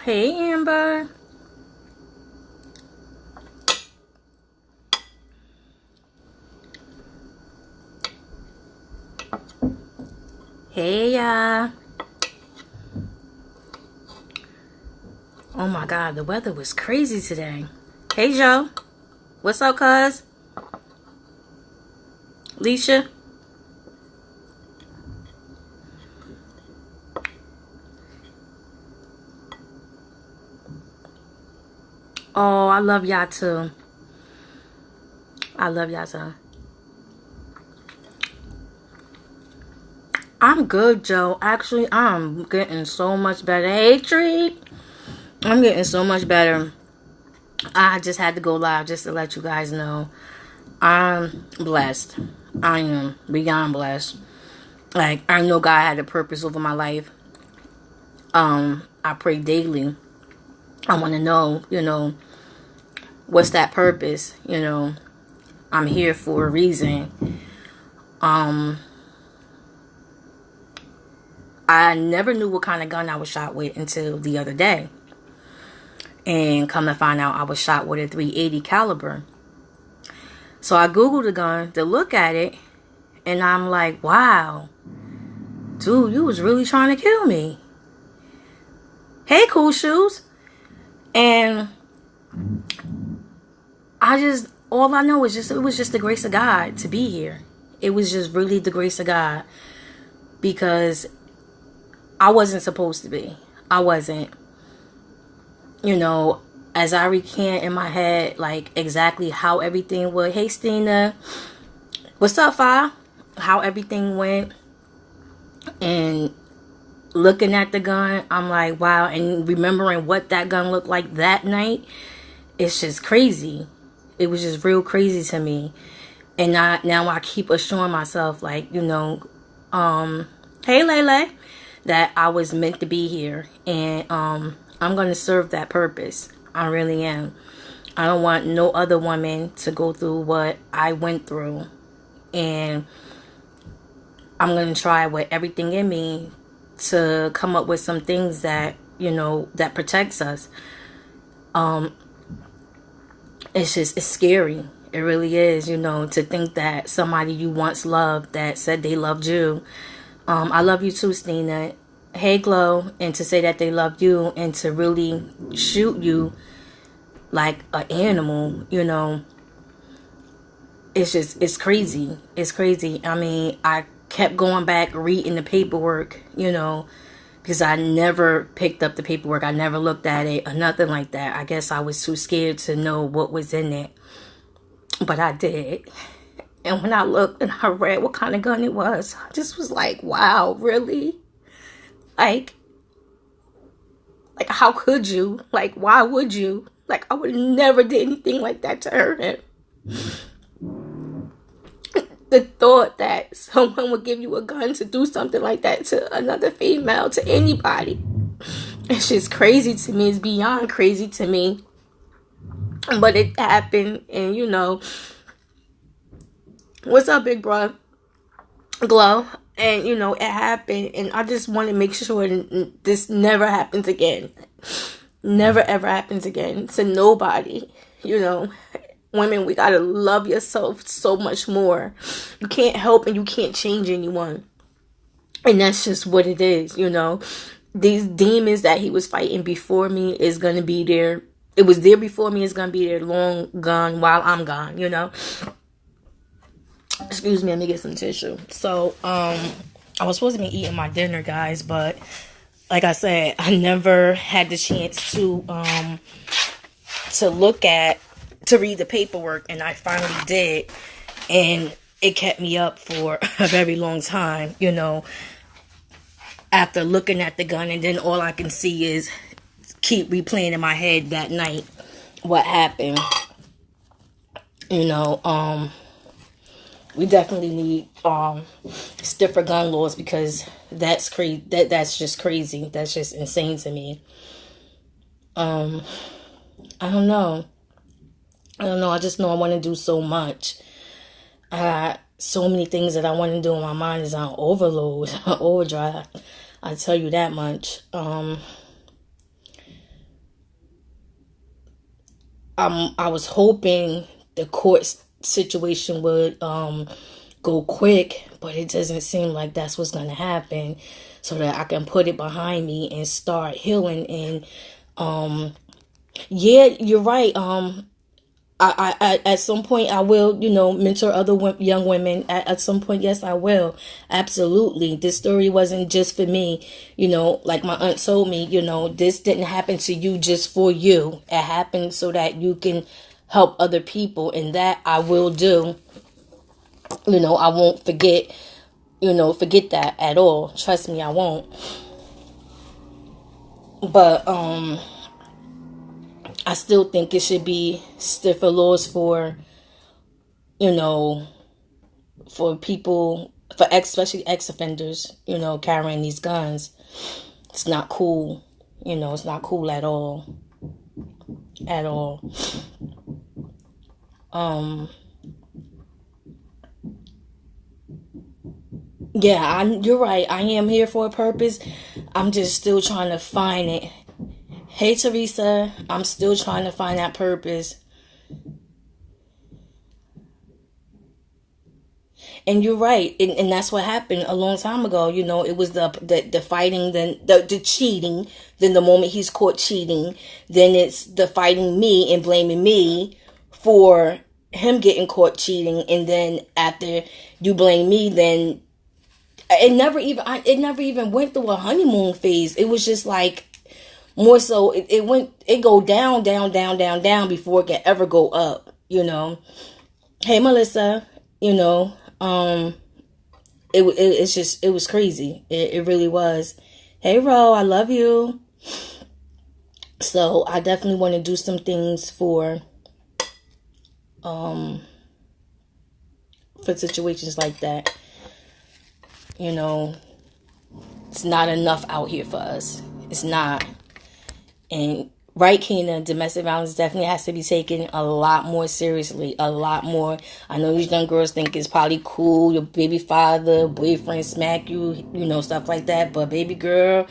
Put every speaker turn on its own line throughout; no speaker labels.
Hey, Amber. Hey, oh my God, the weather was crazy today. Hey, Joe. What's up, cuz? Leisha. Oh, I love y'all too. I love y'all too. I'm good, Joe. Actually, I'm getting so much better. Hey, Treat. I'm getting so much better. I just had to go live just to let you guys know. I'm blessed. I am beyond blessed. Like, I know God had a purpose over my life. I pray daily. I want to know, what's that purpose? I'm here for a reason. I never knew what kind of gun I was shot with until the other day. And come to find out I was shot with a .380 caliber. So I Googled the gun to look at it. And I'm like, wow. Dude, you was really trying to kill me. Hey, Cool Shoes. And all I know is it was just the grace of God to be here. It was just really the grace of God. Because I wasn't supposed to be. I wasn't. As I recant in my head, like, exactly how everything went. Hey, Stina. What's up, Fi? How everything went. And looking at the gun, I'm like, wow. And remembering what that gun looked like that night, it's just crazy. It was just real crazy to me. And now I keep assuring myself, like, hey, Lele, that I was meant to be here. And I'm going to serve that purpose. I really am. I don't want no other woman to go through what I went through. And I'm going to try with everything in me to come up with some things that, that protects us. It's scary. It really is, to think that somebody you once loved that said they loved you. I love you too, Stina. Hey, Glow. And to say that they loved you and to really shoot you like an animal, it's crazy. It's crazy. I mean, I kept going back reading the paperwork, because I never picked up the paperwork. I never looked at it or nothing like that. I guess I was too scared to know what was in it. But I did. And when I looked and I read what kind of gun it was, I just was like, wow, really? Like, how could you? Like, why would you? Like, I would never did anything like that to hurt him. The thought that someone would give you a gun to do something like that to another female, to anybody, it's just crazy to me. It's beyond crazy to me. But it happened, and what's up, big bro? Glow. And, it happened, and I just want to make sure this never happens again. Never, ever happens again to nobody. Women, we gotta love yourself so much more. You can't help and you can't change anyone. And that's just what it is, These demons that he was fighting before me is gonna be there. It was there before me, it's gonna be there long gone while I'm gone, Excuse me, let me get some tissue. So, I was supposed to be eating my dinner, guys, but like I said, I never had the chance to read the paperwork, and I finally did, and it kept me up for a very long time, after looking at the gun, and then all I can see is keep replaying in my head that night what happened. We definitely need stiffer gun laws, because that's crazy. That's just crazy. That's just insane to me. I don't know. I just know I want to do so much. I got so many things that I want to do, and my mind is on overload, overdrive. I tell you that much. I was hoping the court situation would go quick, but it doesn't seem like that's what's gonna happen, so that I can put it behind me and start healing. And yeah, you're right. I at some point I will, mentor other young women. At some point, yes, I will. Absolutely. This story wasn't just for me. Like my aunt told me, this didn't happen to you just for you. It happened so that you can help other people, and that I will do. I won't forget that at all. Trust me, I won't. But I still think it should be stiffer laws for, you know, for people, especially ex-offenders, carrying these guns. It's not cool. It's not cool at all. At all. Yeah, you're right. I am here for a purpose. I'm just still trying to find it. Hey, Teresa, I'm still trying to find that purpose. And you're right, and that's what happened a long time ago. It was the fighting, then the cheating. Then the moment he's caught cheating, then it's the fighting me and blaming me for him getting caught cheating, and then after you blame me, then it never even went through a honeymoon phase. It was just like more so it go down, down, down, down, down before it can ever go up. Hey, Melissa. It was crazy. It really was. Hey, Ro, I love you. So I definitely want to do some things for situations like that. It's not enough out here for us. It's not. And right, Kena, domestic violence definitely has to be taken a lot more seriously. A lot more. I know these young girls think it's probably cool. Your baby father, boyfriend smack you, stuff like that. But baby girl,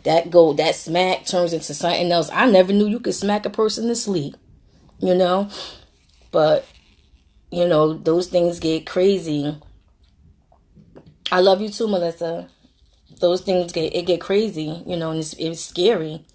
that smack turns into something else. I never knew you could smack a person to sleep. But, those things get crazy. I love you too, Melissa. Those things get crazy, and it's scary.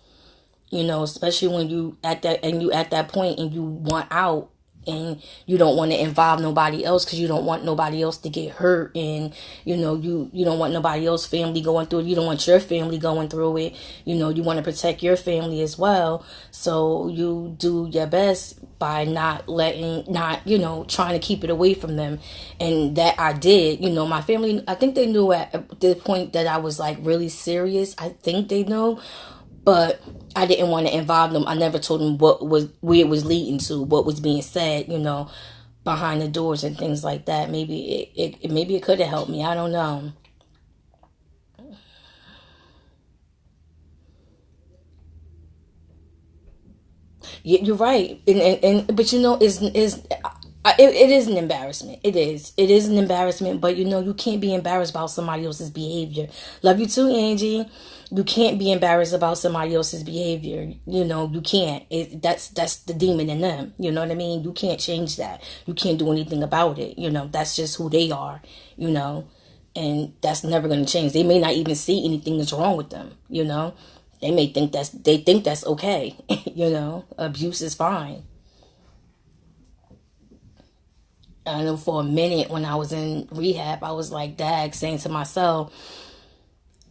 Especially when you at that point and you want out and you don't want to involve nobody else because you don't want nobody else to get hurt, and you don't want nobody else family going through it. You don't want your family going through it. You want to protect your family as well. So you do your best by not trying to keep it away from them. And that I did. My family, I think they knew at the point that I was like really serious. I think they know. But I didn't want to involve them. I never told them where it was leading to, what was being said, behind the doors and things like that. Maybe it could have helped me. I don't know. You're right, but it is an embarrassment. It is an embarrassment. But you can't be embarrassed about somebody else's behavior. Love you too, Angie. You can't be embarrassed about somebody else's behavior. You can't. That's the demon in them. You know what I mean? You can't change that. You can't do anything about it. That's just who they are. And that's never going to change. They may not even see anything that's wrong with them. They may think that's okay. Abuse is fine. I know for a minute when I was in rehab, I was like, Dag, saying to myself,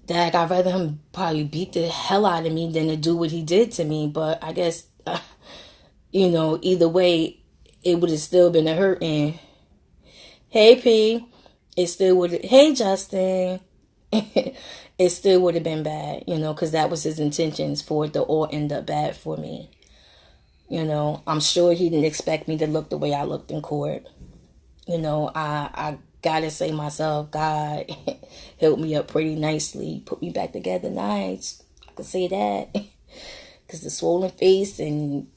Dag, I'd rather him probably beat the hell out of me than to do what he did to me. But I guess, either way, it would have still been a hurting. Hey, P. It still would have, hey, Justin. It still would have been bad, because that was his intentions for it to all end up bad for me. I'm sure he didn't expect me to look the way I looked in court. I gotta say myself, God helped me up pretty nicely, put me back together nice. I can say that. Because the swollen face and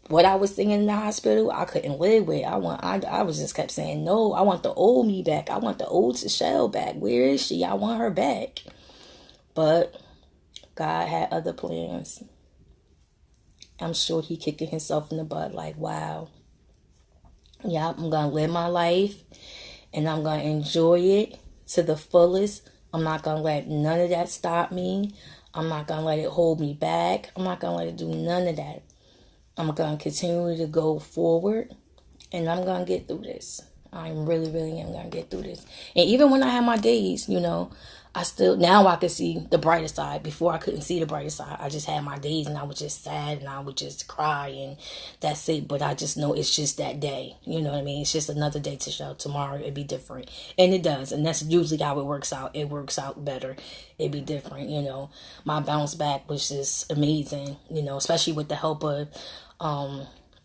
what I was thinking in the hospital, I couldn't live with. I was just kept saying, no, I want the old me back. I want the old Michelle back. Where is she? I want her back. But God had other plans. I'm sure he kicking himself in the butt like, wow, yeah, I'm going to live my life and I'm going to enjoy it to the fullest. I'm not going to let none of that stop me. I'm not going to let it hold me back. I'm not going to let it do none of that. I'm going to continue to go forward and I'm going to get through this. I'm really, really am going to get through this. And even when I have my days, I still, now I can see the brighter side. Before I couldn't see the brighter side. I just had my days and I was just sad and I would just cry and that's it. But I just know it's just that day. You know what I mean? It's just another day to show. Tomorrow it'd be different. And it does. And that's usually how it works out. It works out better. It'd be different, My bounce back was just amazing, especially with the help of,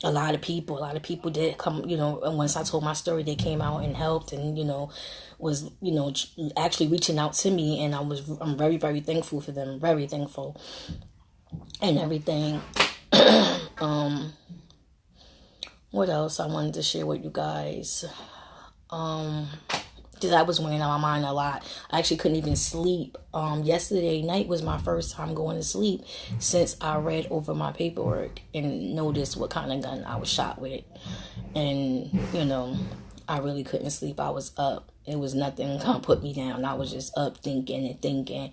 a lot of people did come, and once I told my story, they came out and helped and, was, actually reaching out to me. And I'm very, very thankful for them. Very thankful and everything. What else I wanted to share with you guys? That was weighing on my mind a lot. I actually couldn't even sleep. Yesterday night was my first time going to sleep since I read over my paperwork and noticed what kind of gun I was shot with. And, I really couldn't sleep. I was up. It was nothing gonna put me down. I was just up thinking and thinking.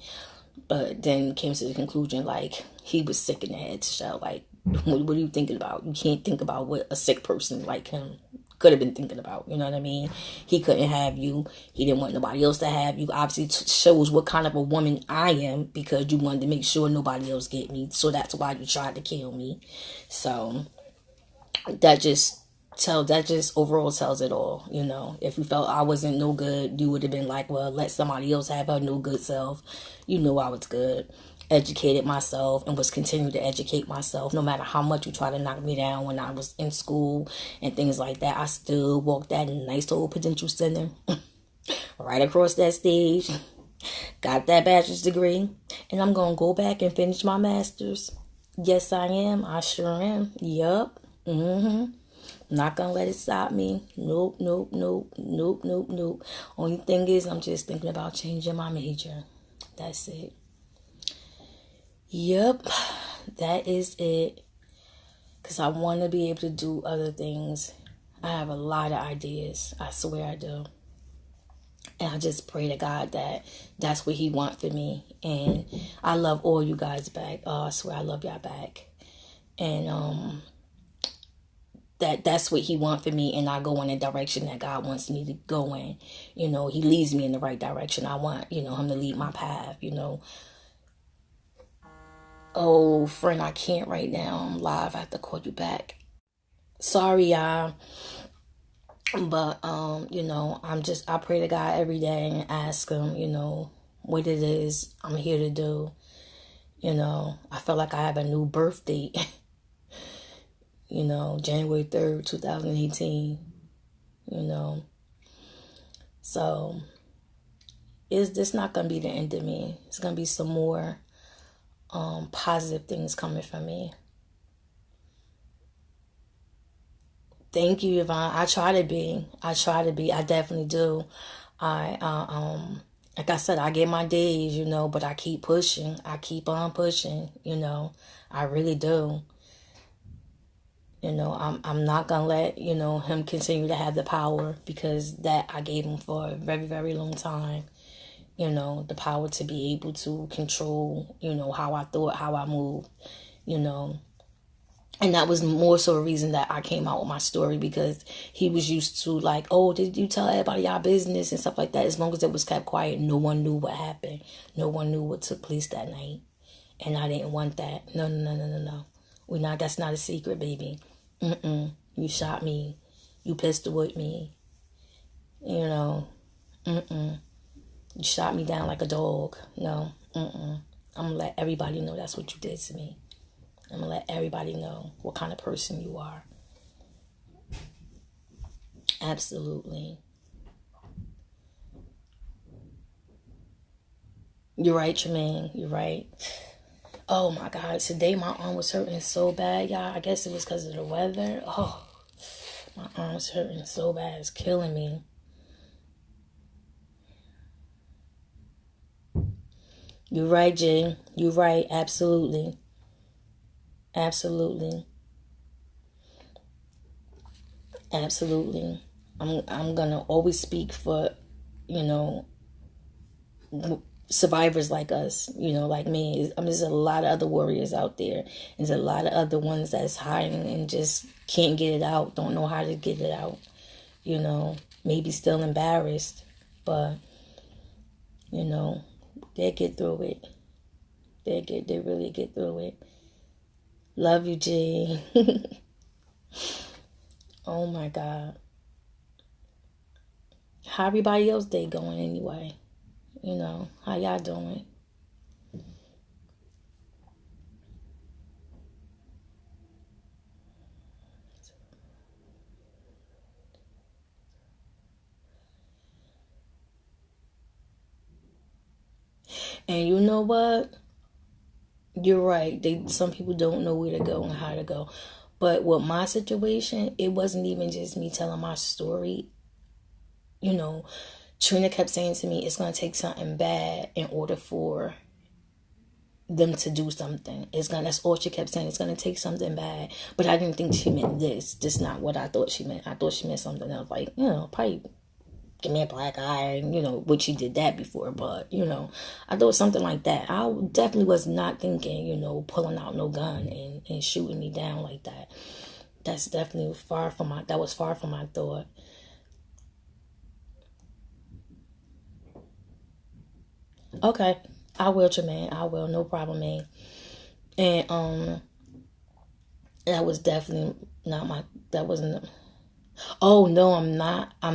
But then came to the conclusion, like, he was sick in the head to show. Like, what are you thinking about? You can't think about what a sick person like him could have been thinking about, you know what I mean? He couldn't have you. He didn't want nobody else to have you. Obviously shows what kind of a woman I am because you wanted to make sure nobody else get me. So that's why you tried to kill me. So that just overall tells it all, If you felt I wasn't no good, you would have been like, well, let somebody else have her no good self. You know I was good. Educated myself and was continuing to educate myself no matter how much you try to knock me down. When I was in school and things like that, I still walked that nice old Prudential Center right across that stage, got that bachelor's degree, and I'm gonna go back and finish my master's. Yes, I am. I sure am. Yup. Not gonna let it stop me. Nope. Only thing is, I'm just thinking about changing my major. That's it. Yep, that is it. Because I want to be able to do other things. I have a lot of ideas. I swear I do. And I just pray to God that that's what he wants for me. And I love all you guys back. Oh, I swear I love y'all back. And that's what he wants for me. And I go in the direction that God wants me to go in. He leads me in the right direction. I want, him to lead my path, Oh, friend, I can't right now. I'm live. I have to call you back. Sorry, y'all. But, I pray to God every day and ask him, what it is I'm here to do. I feel like I have a new birth date. January 3rd, 2018. So, is this not going to be the end of me? It's going to be some more positive things coming from me. Thank you, Yvonne. I try to be. I definitely do. Like I said, I get my days, but I keep pushing. I keep on pushing, I really do. I'm not gonna let, him continue to have the power because that I gave him for a very, very long time. The power to be able to control, how I thought, how I moved, And that was more so a reason that I came out with my story because he was used to like, oh, did you tell everybody your business and stuff like that? As long as it was kept quiet, no one knew what happened. No one knew what took place that night. And I didn't want that. No. That's not a secret, baby. You shot me. You pistol whipped me. You shot me down like a dog. No, I'm going to let everybody know that's what you did to me. I'm going to let everybody know what kind of person you are. Absolutely. You're right, Tremaine. You're right. Oh, my God. Today, my arm was hurting so bad, y'all. I guess it was because of the weather. Oh, my arm was hurting so bad. It's killing me. You're right, Jay. You're right. Absolutely. Absolutely. Absolutely. I'm gonna always speak for, you know, survivors like us, like me. There's a lot of other warriors out there. There's a lot of other ones that's hiding and just can't get it out, don't know how to get it out, maybe still embarrassed, but, they get through it. They really get through it. Love you, G. Oh my God. How everybody else day going anyway? How y'all doing? And you know what? You're right. Some people don't know where to go and how to go. But with my situation, it wasn't even just me telling my story. Trina kept saying to me, it's going to take something bad in order for them to do something. That's all she kept saying. It's going to take something bad. But I didn't think she meant this. This not what I thought she meant. I thought she meant something else. Like, probably give me a black eye, which she did that before, but, I thought something like that. I definitely was not thinking, pulling out no gun and shooting me down like that. That's definitely that was far from my thought. Okay, I will, Jermaine. I will, no problem, man. And, that was definitely that wasn't. Oh no, I'm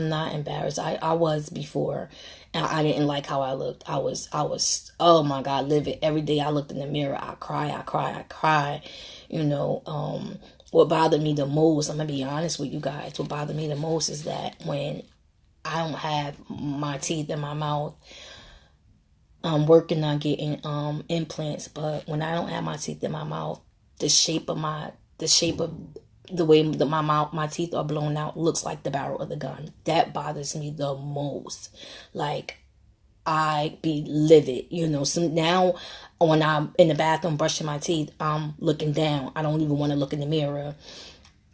not embarrassed. I was before, and I didn't like how I looked. I was. Oh my God, livid. Every day I looked in the mirror. I cry. What bothered me the most, I'm gonna be honest with you guys. What bothered me the most is that when I don't have my teeth in my mouth, I'm working on getting implants. But when I don't have my teeth in my mouth, the shape of the way my teeth are blown out looks like the barrel of the gun. That bothers me the most. Like, I be livid, So now when I'm in the bathroom brushing my teeth, I'm looking down. I don't even want to look in the mirror.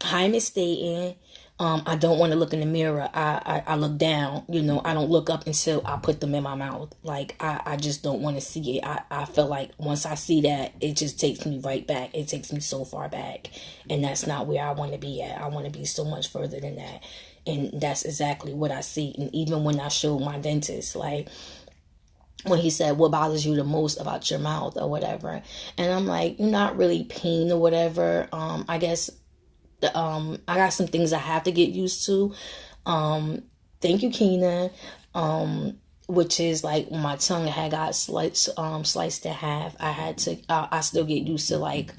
Hi, Miss Staten. I don't want to look in the mirror. I look down, I don't look up until I put them in my mouth. Like, I just don't want to see it. I feel like once I see that, it just takes me right back. It takes me so far back. And that's not where I want to be at. I want to be so much further than that. And that's exactly what I see. And even when I showed my dentist, like, when he said, what bothers you the most about your mouth or whatever? And I'm like, not really pain or whatever. I guess I got some things I have to get used to. Thank you, Keena. Which is like when my tongue had got sliced in half. I still get used to, like,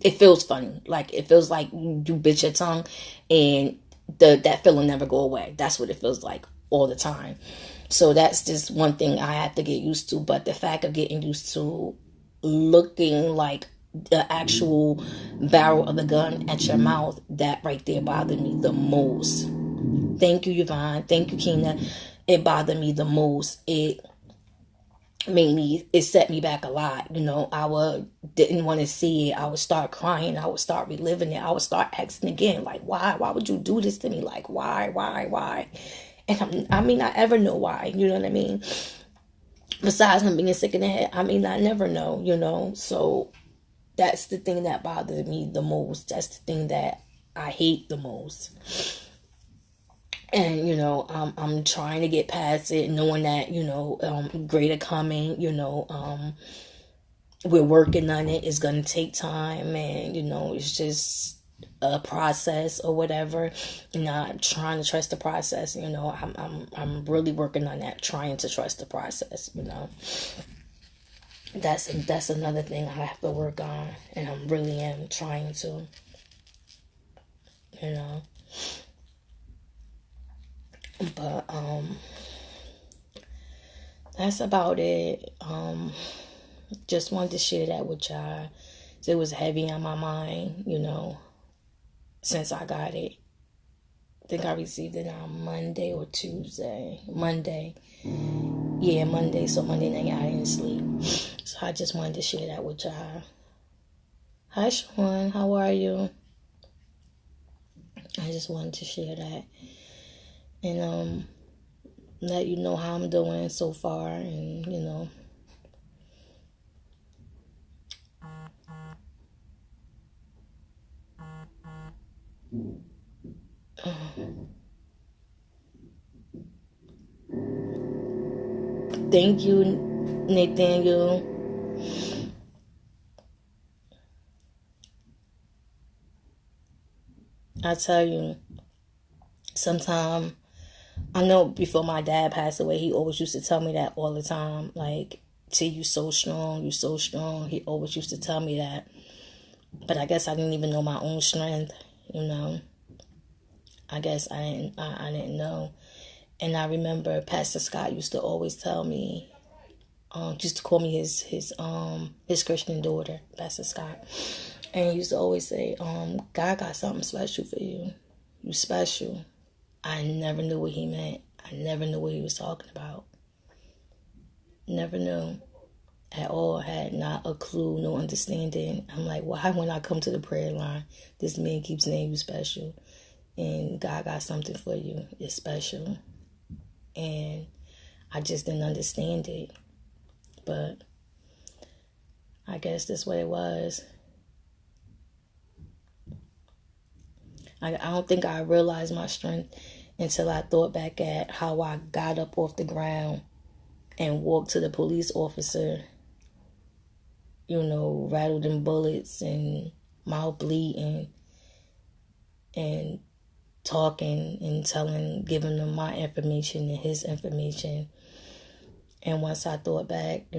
it feels funny. Like, it feels like you bit your tongue and that feeling never go away. That's what it feels like all the time. So that's just one thing I have to get used to. But the fact of getting used to looking like the actual barrel of the gun at your mouth, that right there bothered me the most. Thank you, Yvonne. Thank you, Keena. It bothered me the most. It set me back a lot. Didn't want to see it. I would start crying. I would start reliving it. I would start asking again, like, why would you do this to me? Like, why? And I may not ever know why, you know what I mean? Besides him being sick in the head, I may not never know, So that's the thing that bothers me the most. That's the thing that I hate the most. And, I'm trying to get past it, knowing that, greater coming, we're working on it. It's going to take time, and, it's just a process or whatever. I'm trying to trust the process. I'm really working on that, trying to trust the process. That's another thing I have to work on, and I really am trying to. But that's about it. Just wanted to share that with y'all. It was heavy on my mind, since I got it. I think I received it on Monday or Tuesday. Monday. Yeah, Monday. So Monday night I didn't sleep. So I just wanted to share that with y'all. Hi, Sean. How are you? I just wanted to share that and let you know how I'm doing so far, and thank you, Nathaniel. I tell you, sometimes I know before my dad passed away, he always used to tell me that all the time. Like, T, you so strong, you so strong. He always used to tell me that. But I guess I didn't even know my own strength, you know. I guess I didn't know. And I remember Pastor Scott used to always tell me, used to call me his Christian daughter, Pastor Scott. And he used to always say, God got something special for you. You special. I never knew what he meant. I never knew what he was talking about. Never knew at all. Had not a clue, no understanding. I'm like, why when I come to the prayer line, this man keeps saying you special. And God got something for you. It's special. And I just didn't understand it. But I guess that's what it was. I don't think I realized my strength until I thought back at how I got up off the ground and walked to the police officer, rattled them bullets and mouth bleeding and talking and giving them my information and his information. And once I thought back, I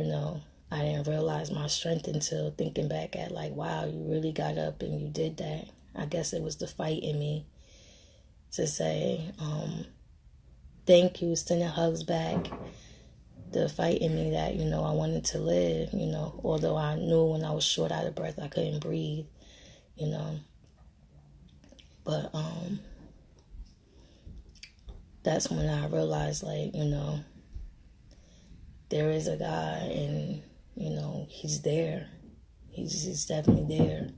didn't realize my strength until thinking back at like, wow, you really got up and you did that. I guess it was the fight in me to say, thank you, sending hugs back. The fight in me that, I wanted to live, although I knew when I was short out of breath, I couldn't breathe, But that's when I realized, like, there is a God and, he's there. He's definitely there.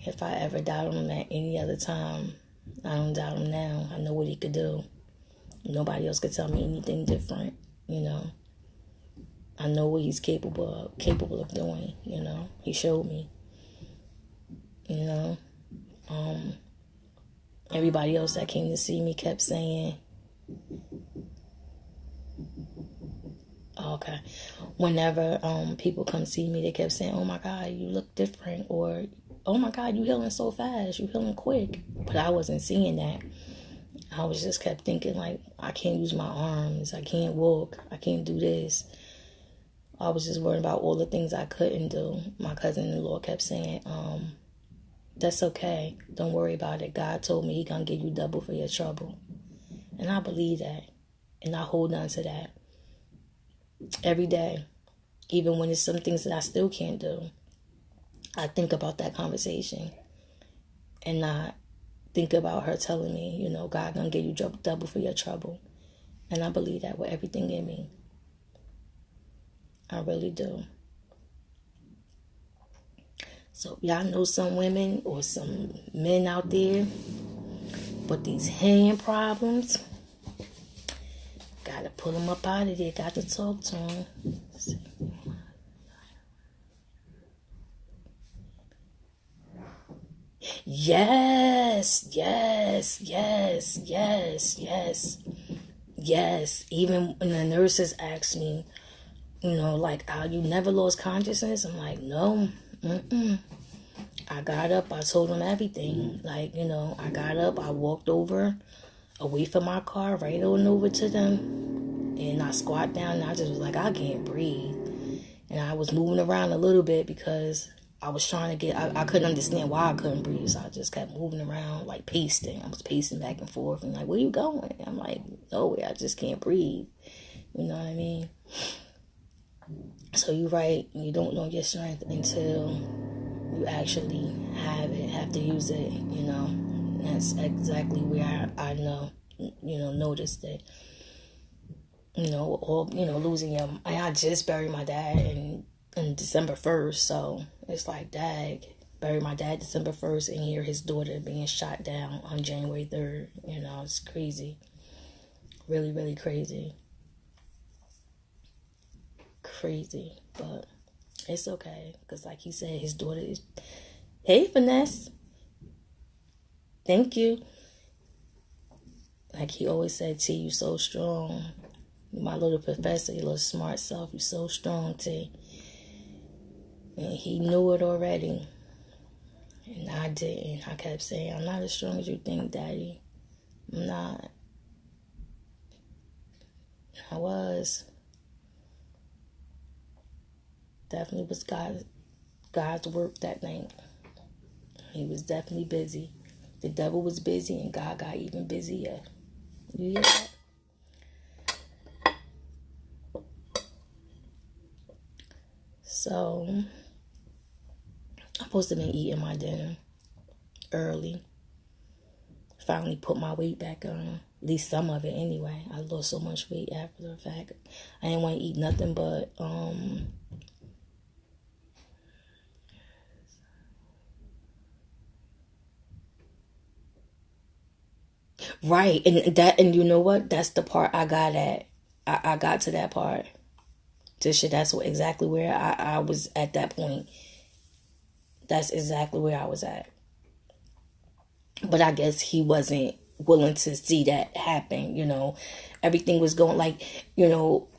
If I ever doubted him at any other time, I don't doubt him now. I know what he could do. Nobody else could tell me anything different, I know what he's capable of doing, He showed me, Everybody else that came to see me kept saying, okay, whenever people come see me, they kept saying, oh my God, you look different, or oh my God, you healing so fast, you healing quick. But I wasn't seeing that. I was just kept thinking, like, I can't use my arms, I can't walk, I can't do this. I was just worried about all the things I couldn't do. My cousin-in-law kept saying, that's okay, don't worry about it. God told me he gonna give you double for your trouble. And I believe that, and I hold on to that every day. Even when it's some things that I still can't do, I think about that conversation and not think about her telling me, God gonna give you double for your trouble. And I believe that with everything in me. I really do. So y'all know some women or some men out there with these hand problems. Gotta pull them up out of there. Got to talk to them. Yes. Even when the nurses asked me, like, you never lost consciousness? I'm like, no. I got up, I told them everything. Like, I got up, I walked over, away from my car, right on over to them. And I squat down and I just was like, I can't breathe. And I was moving around a little bit because I was trying to I couldn't understand why I couldn't breathe. So I just kept moving around, like pacing. I was pacing back and forth and like, where you going? I'm like, nowhere, I just can't breathe. You know what I mean? So you're right, you don't know your strength until you actually have to use it, And that's exactly where I know, noticed it. Losing him. I just buried my dad, and on December 1st. So it's like, dag, buried my dad December 1st and hear his daughter being shot down on January 3rd. You know, it's crazy. Really, really crazy. Crazy. But it's okay. Because like he said, his daughter is... Hey, Finesse. Thank you. Like he always said, T, you so strong. My little professor, your little smart self, you so strong, T. And he knew it already. And I didn't. I kept saying, I'm not as strong as you think, Daddy. I'm not. I was. Definitely was God's work that night. He was definitely busy. The devil was busy and God got even busier. You hear that? So, I'm supposed to have been eating my dinner early. Finally put my weight back on. At least some of it anyway. I lost so much weight after the fact. I didn't want to eat nothing but right. And you know what? That's the part I got at. I got to that part. That's exactly where I was at that point. That's exactly where I was at. But I guess he wasn't willing to see that happen, you know. Everything was going like, you know,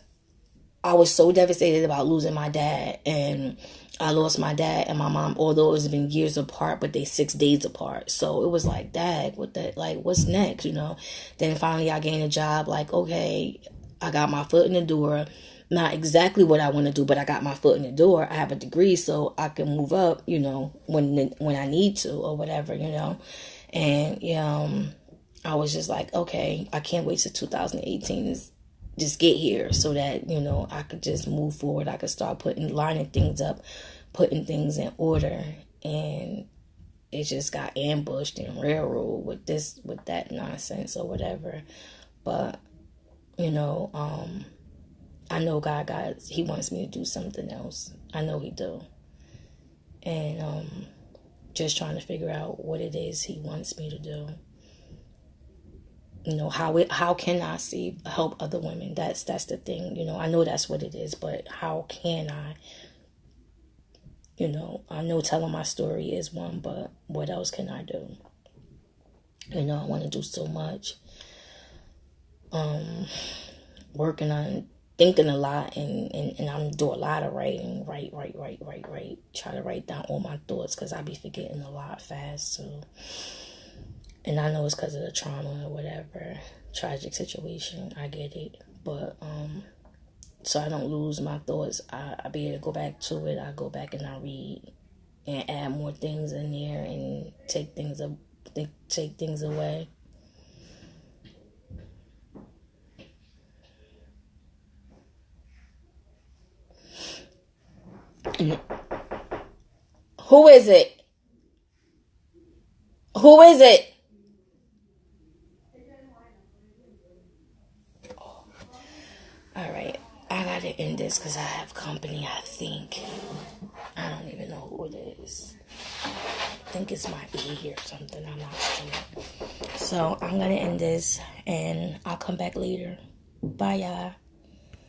I was so devastated about losing my dad. And I lost my dad and my mom, although it's been years apart, but they 6 days apart. So it was like, dad, what's next, you know? Then finally I gained a job, like, okay, I got my foot in the door. Not exactly what I want to do, but I got my foot in the door. I have a degree, so I can move up, you know, when I need to or whatever, you know. And I was just like, okay, I can't wait till 2018 to just get here so that, you know, I could just move forward. I could start lining things up, putting things in order. And it just got ambushed and railroad with that nonsense or whatever. But, you know, I know he wants me to do something else. I know he do. And just trying to figure out what it is he wants me to do. You know, how can I help other women? That's the thing. You know, I know that's what it is, but how can I? You know, I know telling my story is one, but what else can I do? You know, I want to do so much. Working on thinking a lot and I'm doing a lot of writing. Write. Try to write down all my thoughts because I be forgetting a lot fast too. And I know it's because of the trauma or whatever, tragic situation. I get it. But, so I don't lose my thoughts. I be able to go back to it. I go back and I read and add more things in there and take things away. Who is it? Who is it? All right, I gotta end this because I have company, I think. I don't even know who it is. I think it's my E or something, I'm not sure. So I'm gonna end this and I'll come back later. Bye, y'all.